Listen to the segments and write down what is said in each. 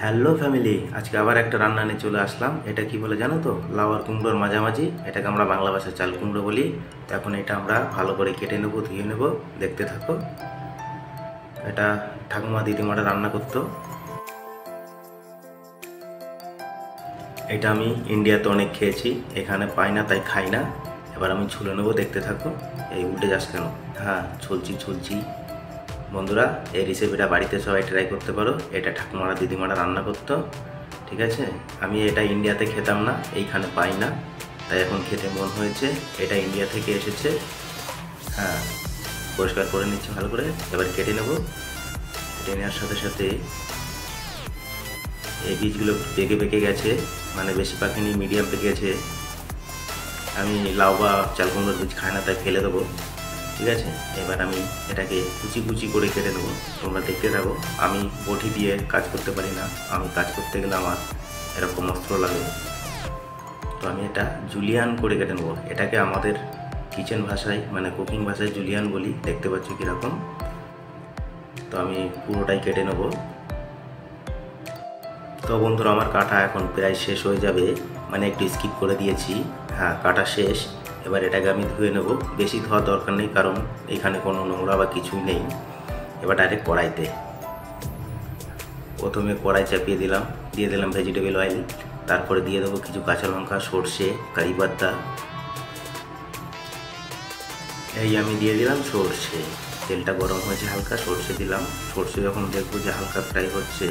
Hello family, আজকে আবার একটা রান্না নিয়ে চলে আসলাম। এটা কি বলে জানো তো? লাউ আর কুমড়োর মাঝামাঝি। এটাকে আমরা বাংলা ভাষায় চাল কুমড়ো বলি। তো এখন এটা আমরা ভালো করে কেটে নেবো, ধুয়ে নেবো। দেখতে থাকো। এটা ঠাকুমা দিদিমারা রান্না করতো। এটা আমি ইন্ডিয়াতে অনেক খেয়েছি, এখানে পাই না তাই খাই না। এবার আমি ছুলে নেবো, দেখতে থাকো। এই উল্টে যাস কেন? হ্যাঁ, ছুলছি। বন্ধুরা, এই রেসিপিটা বাড়িতে সবাই ট্রাই করতে পারো। এটা ঠাকুমারা দিদিমারা রান্না করতো, ঠিক আছে? আমি এটা ইন্ডিয়াতে খেতাম না, এইখানে পাই না, তাই এখন খেতে মন হয়েছে। এটা ইন্ডিয়া থেকে এসেছে। হ্যাঁ, পরিষ্কার করে নিচ্ছি ভালো করে। এবার কেটে নেব। কেটে নেওয়ার সাথে সাথে এই বীজগুলো পেকে গেছে, মানে বেশি পাকেনি, মিডিয়াম পেকে গেছে। আমি লাউ বা চাল কুমড়োর বীজ খাই না, তাই ফেলে দেবো, ঠিক আছে? এবার আমি এটাকে কুচি করে কেটে নেবো। তোমরা দেখতে থাকো। আমি বটি দিয়ে কাজ করতে পারি না, আমি কাজ করতে গেলে আমার এরকম অস্ত্র লাগে। তো আমি এটা জুলিয়ান করে কেটে নেবো। এটাকে আমাদের কিচেন ভাষায়, মানে কুকিং ভাষায় জুলিয়ান বলি। দেখতে পাচ্ছ কীরকম। তো আমি পুরোটাই কেটে নেবো। তো বন্ধুরা, আমার কাটা এখন প্রায় শেষ হয়ে যাবে, মানে একটু স্কিপ করে দিয়েছি। হ্যাঁ, কাটা শেষ। এবার এটাকে আমি ধুয়ে নেব। বেশি ধোয়ার দরকার নেই, কারণ এখানে কোনো নোংরা বা কিছুই নেই। এবার ডাইরেক্ট কড়াইতে, প্রথমে কড়াই চাপিয়ে দিলাম, দিয়ে দিলাম ভেজিটেবল অয়েল। তারপরে দিয়ে দেবো কিছু কাঁচা লঙ্কা, সর্ষে, কারি পাতা। এই আমি দিয়ে দিলাম সর্ষে। তেলটা গরম হয়েছে, হালকা সর্ষে দিলাম। সর্ষে যখন দেখবো যে হালকা ফ্রাই হচ্ছে,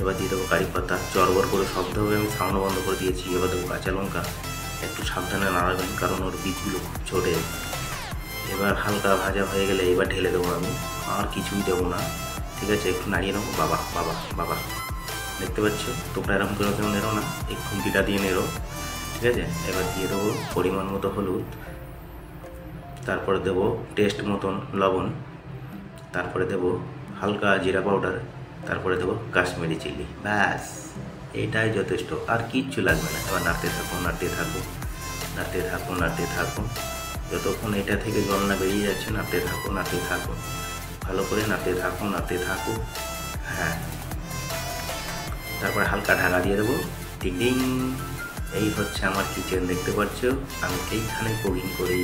এবার দিয়ে দেবো কারি পাতা। চড়বড় করে শব্দ হবে, আমি সাউন্ড বন্ধ করে দিয়েছি। এবার দেবো কাঁচা লঙ্কা। একটু সাবধানে নাড়াবেন, কারণ ওর বীজগুলো খুব ছোটে। এবার হালকা ভাজা হয়ে গেলে এবার ঢেলে দেবো আমি। আর কিছুই দেবো না, ঠিক আছে? একটু নাড়িয়ে নেবো। বাবা, দেখতে পাচ্ছ? তোমরা এরকম করে কেউ নেড়ো না, এই খুন্তিটা দিয়ে নেড়ো, ঠিক আছে? এবার দিয়ে দেবো পরিমাণ মতো হলুদ। তারপরে দেবো টেস্ট মতন লবণ। তারপরে দেবো হালকা জিরা পাউডার। তারপরে দেবো কাশ্মীরি চিলি। ব্যাস, এইটাই যথেষ্ট, আর কিচ্ছু লাগবে না। এবার নাড়তে থাকো। যতক্ষণ এটা থেকে জল না বেরিয়ে যাচ্ছে, নাড়তে থাকো। ভালো করে নাড়তে থাকো। হ্যাঁ, তারপরে হালকা ঢাকা দিয়ে দেবো। ডিং। এই হচ্ছে আমার কিচেন, দেখতে পাচ্ছ? আমি এইখানে কুকিং করি।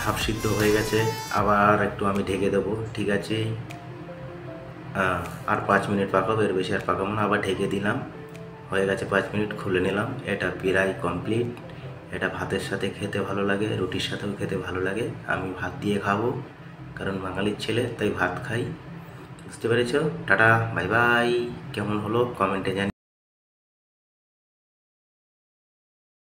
হাফ সিদ্ধ হয়ে গেছে, আবার একটু আমি ঢেকে দেবো, ঠিক আছে? আর 5 মিনিট পাকাবো, এর বেশি আর পাকাবো না। আবার ঢেকে দিলাম, হয়ে গেছে 5 মিনিট। খুলে নিলাম। এটা প্রায় কমপ্লিট। এটা ভাতের সাথে খেতে ভালো লাগে, রুটির সাথেও খেতে ভালো লাগে। আমি ভাত দিয়ে খাবো, কারণ বাঙালির ছেলে, তাই ভাত খাই। বুঝতে পেরেছো? Tata, bye bye. কেমন হলো কমেন্টে জানি।